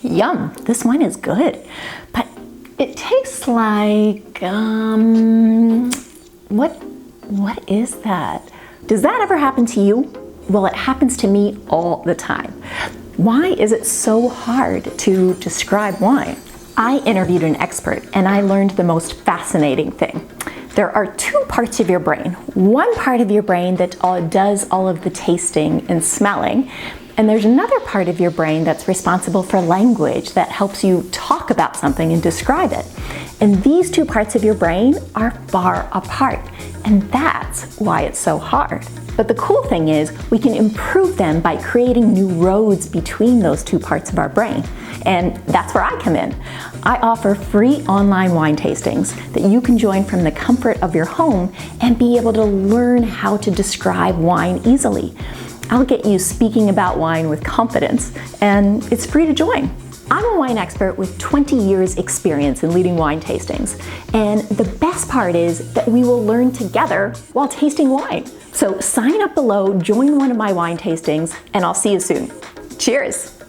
Yum, this wine is good, but it tastes like, what is that? Does that ever happen to you? Well, it happens to me all the time. Why is it so hard to describe wine? I interviewed an expert and I learned the most fascinating thing. There are two parts of your brain. One part of your brain that does all of the tasting and smelling, and there's another part of your brain that's responsible for language that helps you talk about something and describe it. And these two parts of your brain are far apart, and that's why it's so hard. But the cool thing is we can improve them by creating new roads between those two parts of our brain. And that's where I come in. I offer free online wine tastings that you can join from the comfort of your home and be able to learn how to describe wine easily. I'll get you speaking about wine with confidence, and it's free to join. I'm a wine expert with 20 years experience in leading wine tastings, and the best part is that we will learn together while tasting wine. So sign up below, join one of my wine tastings, and I'll see you soon. Cheers!